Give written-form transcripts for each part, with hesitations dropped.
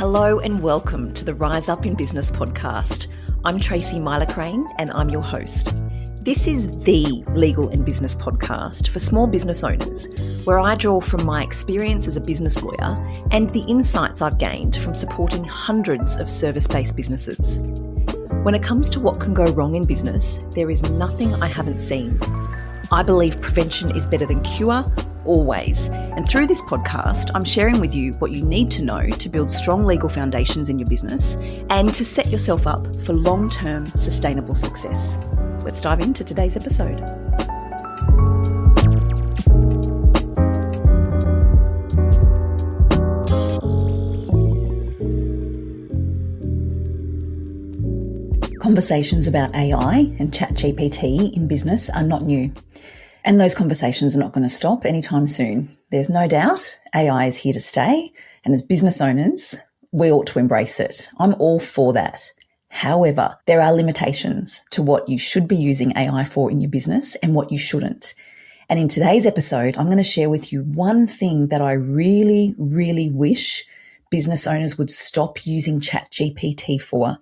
Hello and welcome to the Rise Up in Business podcast. I'm Tracy Myler-Crane and I'm your host. This is the legal and business podcast for small business owners, where I draw from my experience as a business lawyer and the insights I've gained from supporting hundreds of service-based businesses. When it comes to what can go wrong in business, there is nothing I haven't seen. I believe prevention is better than cure, always. And through this podcast, I'm sharing with you what you need to know to build strong legal foundations in your business and to set yourself up for long-term sustainable success. Let's dive into today's episode. Conversations about AI and Chat GPT in business are not new. And those conversations are not going to stop anytime soon. There's no doubt AI is here to stay. And as business owners, we ought to embrace it. I'm all for that. However, there are limitations to what you should be using AI for in your business and what you shouldn't. And in today's episode, I'm going to share with you one thing that I really, really wish business owners would stop using Chat GPT for.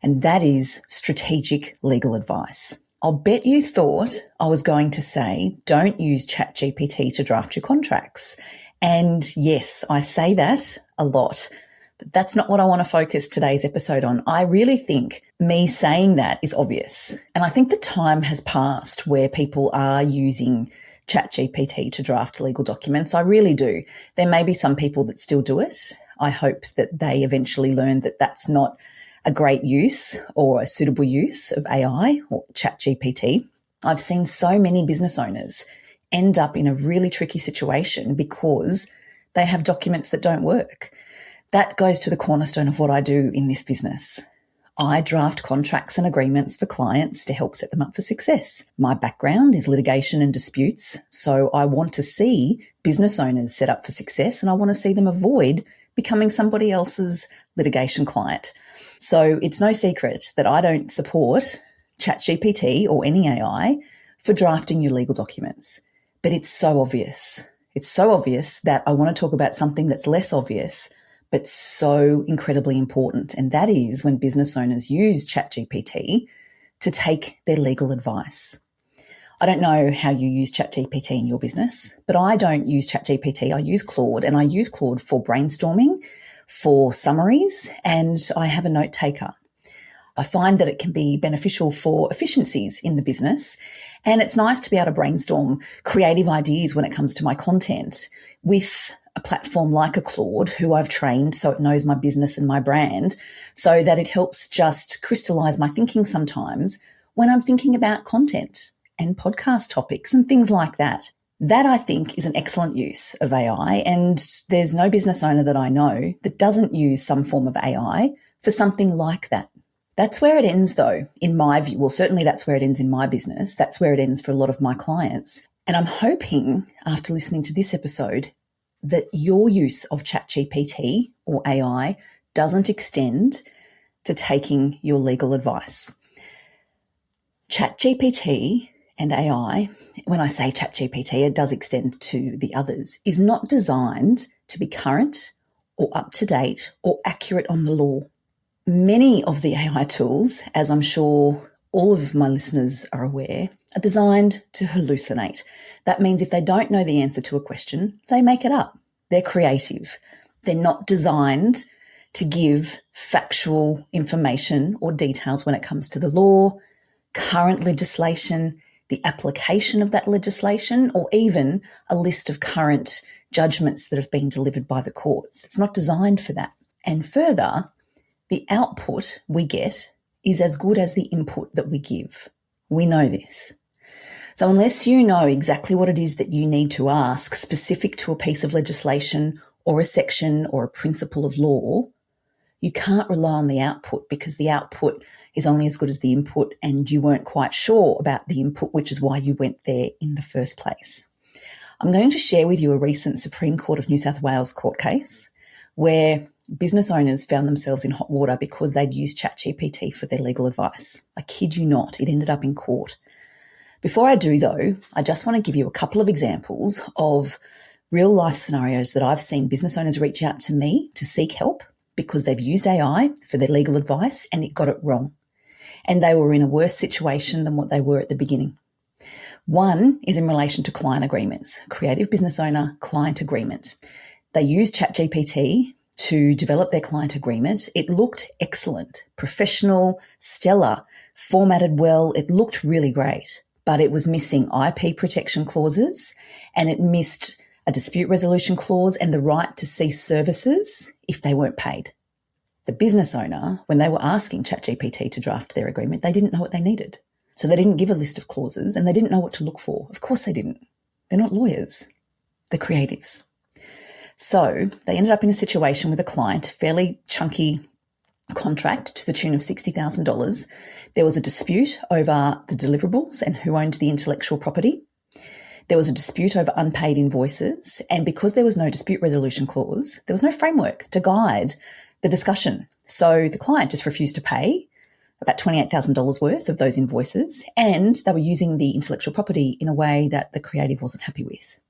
And that is strategic legal advice. I'll bet you thought I was going to say, don't use Chat GPT to draft your contracts. And yes, I say that a lot, but that's not what I want to focus today's episode on. I really think me saying that is obvious. And I think the time has passed where people are using Chat GPT to draft legal documents. I really do. There may be some people that still do it. I hope that they eventually learn that that's not a great use or a suitable use of AI or Chat GPT. I've seen so many business owners end up in a really tricky situation because they have documents that don't work. That goes to the cornerstone of what I do in this business. I draft contracts and agreements for clients to help set them up for success. My background is litigation and disputes, so I want to see business owners set up for success and I want to see them avoid becoming somebody else's litigation client. So it's no secret that I don't support ChatGPT or any AI for drafting your legal documents. But it's so obvious. It's so obvious that I want to talk about something that's less obvious, but so incredibly important. And that is when business owners use ChatGPT to take their legal advice. I don't know how you use ChatGPT in your business, but I don't use ChatGPT. I use Claude, and I use Claude for brainstorming, for summaries, and I have a note taker. I find that it can be beneficial for efficiencies in the business, and it's nice to be able to brainstorm creative ideas when it comes to my content with a platform like a Claude, who I've trained so it knows my business and my brand, so that it helps just crystallize my thinking sometimes when I'm thinking about content and podcast topics and things like that. That, I think, is an excellent use of AI, and there's no business owner that I know that doesn't use some form of AI for something like that. That's where it ends, though, in my view. Well, certainly that's where it ends in my business. That's where it ends for a lot of my clients. And I'm hoping, after listening to this episode, that your use of ChatGPT or AI doesn't extend to taking your legal advice. ChatGPT and AI, when I say ChatGPT, it does extend to the others, is not designed to be current or up to date or accurate on the law. Many of the AI tools, as I'm sure all of my listeners are aware, are designed to hallucinate. That means if they don't know the answer to a question, they make it up. They're creative. They're not designed to give factual information or details when it comes to the law, current legislation, the application of that legislation, or even a list of current judgments that have been delivered by the courts. It's not designed for that. And further, the output we get is as good as the input that we give. We know this. So unless you know exactly what it is that you need to ask specific to a piece of legislation or a section or a principle of law, you can't rely on the output, because the output is only as good as the input, and you weren't quite sure about the input, which is why you went there in the first place. I'm going to share with you a recent Supreme Court of New South Wales court case where business owners found themselves in hot water because they'd used ChatGPT for their legal advice. I kid you not, it ended up in court. Before I do, though, I just want to give you a couple of examples of real life scenarios that I've seen business owners reach out to me to seek help because they've used AI for their legal advice and it got it wrong. And they were in a worse situation than what they were at the beginning. One is in relation to client agreements, creative business owner client agreement. They used Chat GPT to develop their client agreement. It looked excellent, professional, stellar, formatted well. It looked really great, but it was missing IP protection clauses and it missed a dispute resolution clause and the right to cease services if they weren't paid. The business owner, when they were asking ChatGPT to draft their agreement, they didn't know what they needed. So they didn't give a list of clauses and they didn't know what to look for. Of course they didn't. They're not lawyers. They're creatives. So they ended up in a situation with a client, fairly chunky contract to the tune of $60,000. There was a dispute over the deliverables and who owned the intellectual property. There was a dispute over unpaid invoices. And because there was no dispute resolution clause, there was no framework to guide the discussion. So the client just refused to pay about $28,000 worth of those invoices, and they were using the intellectual property in a way that the creative wasn't happy with.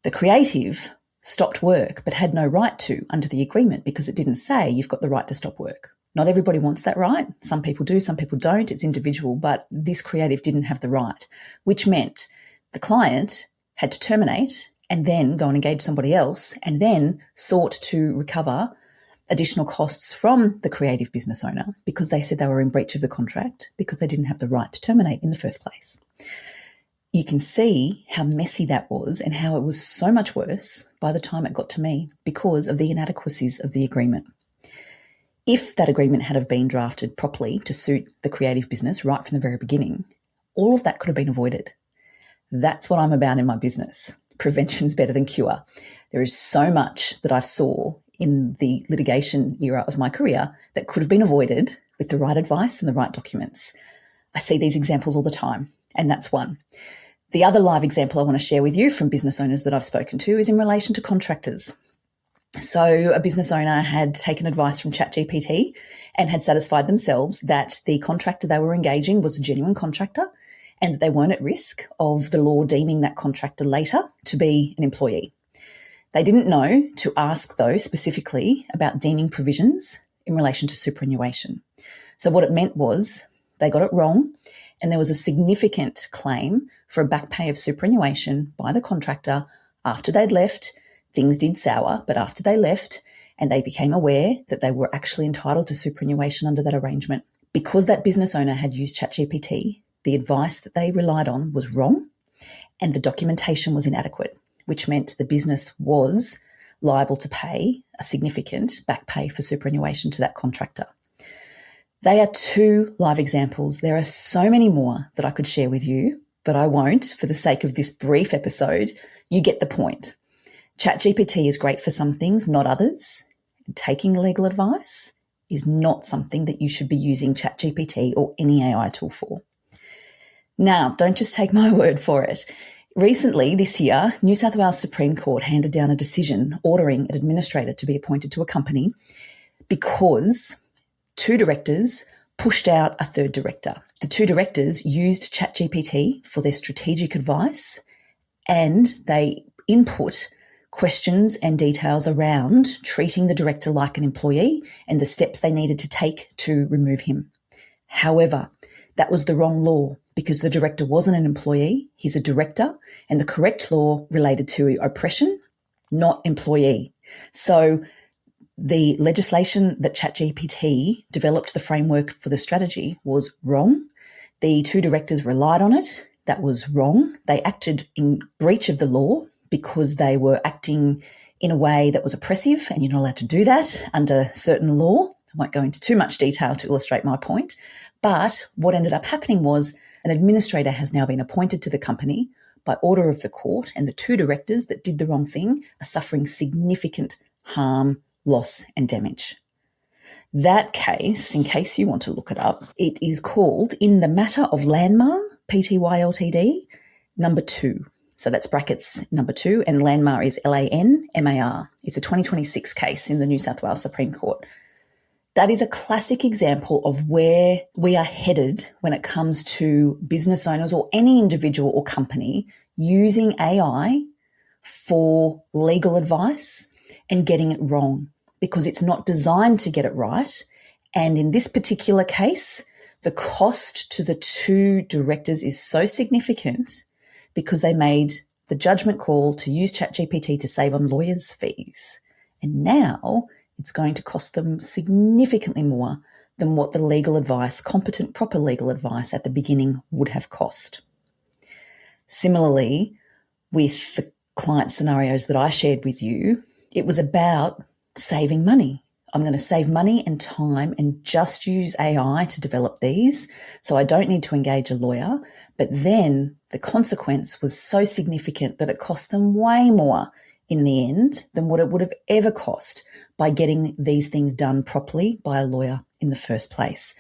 The creative stopped work but had no right to under the agreement because it didn't say you've got the right to stop work. Not everybody wants that right. Some people do, some people don't. It's individual, but this creative didn't have the right, which meant the client had to terminate and then go and engage somebody else and then sought to recover additional costs from the creative business owner because they said they were in breach of the contract because they didn't have the right to terminate in the first place. You can see how messy that was and how it was so much worse by the time it got to me because of the inadequacies of the agreement. If that agreement had have been drafted properly to suit the creative business right from the very beginning, all of that could have been avoided. That's what I'm about in my business. Prevention's better than cure. There is so much that I saw in the litigation era of my career that could have been avoided with the right advice and the right documents. I see these examples all the time, and that's one. The other live example I want to share with you from business owners that I've spoken to is in relation to contractors. So a business owner had taken advice from Chat GPT and had satisfied themselves that the contractor they were engaging was a genuine contractor and that they weren't at risk of the law deeming that contractor later to be an employee. They didn't know to ask, though, specifically about deeming provisions in relation to superannuation. So what it meant was they got it wrong and there was a significant claim for a back pay of superannuation by the contractor after they'd left. Things did sour, but after they left and they became aware that they were actually entitled to superannuation under that arrangement. Because that business owner had used ChatGPT, the advice that they relied on was wrong and the documentation was inadequate, which meant the business was liable to pay a significant back pay for superannuation to that contractor. They are two live examples. There are so many more that I could share with you, but I won't for the sake of this brief episode. You get the point. ChatGPT is great for some things, not others. Taking legal advice is not something that you should be using ChatGPT or any AI tool for. Now, don't just take my word for it. Recently, this year, New South Wales Supreme Court handed down a decision ordering an administrator to be appointed to a company because two directors pushed out a third director. The two directors used ChatGPT for their strategic advice and they input questions and details around treating the director like an employee and the steps they needed to take to remove him. However, that was the wrong law because the director wasn't an employee, he's a director, and the correct law related to oppression, not employee. So the legislation that ChatGPT developed the framework for the strategy was wrong. The two directors relied on it. That was wrong. They acted in breach of the law because they were acting in a way that was oppressive, and you're not allowed to do that under certain law. I won't go into too much detail to illustrate my point. But what ended up happening was an administrator has now been appointed to the company by order of the court, and the two directors that did the wrong thing are suffering significant harm, loss, and damage. That case, in case you want to look it up, it is called In the Matter of Landmar, Pty Ltd, number 2. So that's brackets number 2, and Landmar is Lanmar. It's a 2026 case in the New South Wales Supreme Court. That is a classic example of where we are headed when it comes to business owners or any individual or company using AI for legal advice and getting it wrong. because it's not designed to get it right. And in this particular case, the cost to the two directors is so significant because they made the judgment call to use ChatGPT to save on lawyers' fees. And now it's going to cost them significantly more than what the legal advice, competent, proper legal advice at the beginning would have cost. Similarly, with the client scenarios that I shared with you, it was about saving money. I'm going to save money and time and just use AI to develop these, so I don't need to engage a lawyer. But then the consequence was so significant that it cost them way more in the end than what it would have ever cost by getting these things done properly by a lawyer in the first place.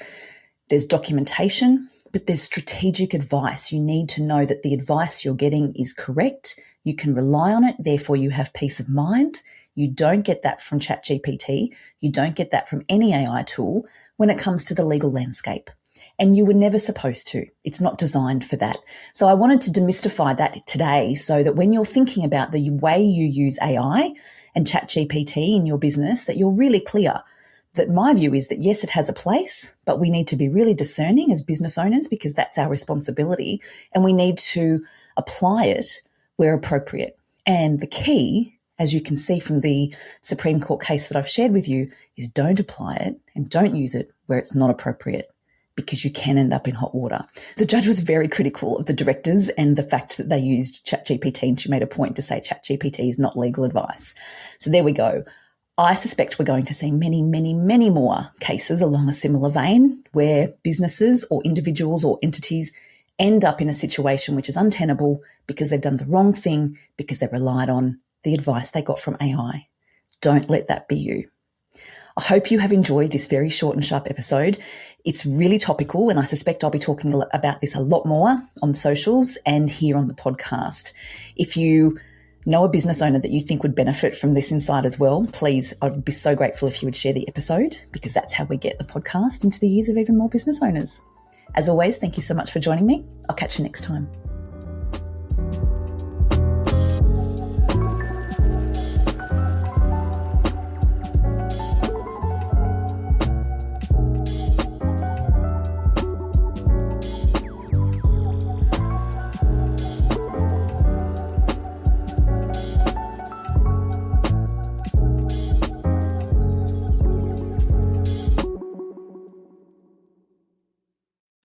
There's documentation, but there's strategic advice. You need to know that the advice you're getting is correct. You can rely on it, therefore you have peace of mind. You don't get that from ChatGPT. You don't get that from any AI tool when it comes to the legal landscape. And you were never supposed to. It's not designed for that. So I wanted to demystify that today so that when you're thinking about the way you use AI and ChatGPT in your business, that you're really clear that my view is that yes, it has a place, but we need to be really discerning as business owners because that's our responsibility, and we need to apply it where appropriate. And the key, as you can see from the Supreme Court case that I've shared with you, is don't apply it and don't use it where it's not appropriate, because you can end up in hot water. The judge was very critical of the directors and the fact that they used ChatGPT, and she made a point to say ChatGPT is not legal advice. So there we go. I suspect we're going to see many, many, many more cases along a similar vein where businesses or individuals or entities end up in a situation which is untenable because they've done the wrong thing, because they relied on the advice they got from AI. Don't let that be you. I hope you have enjoyed this very short and sharp episode. It's really topical, and I suspect I'll be talking about this a lot more on socials and here on the podcast. If you know a business owner that you think would benefit from this insight as well, please, I'd be so grateful if you would share the episode, because that's how we get the podcast into the ears of even more business owners. As always, thank you so much for joining me. I'll catch you next time.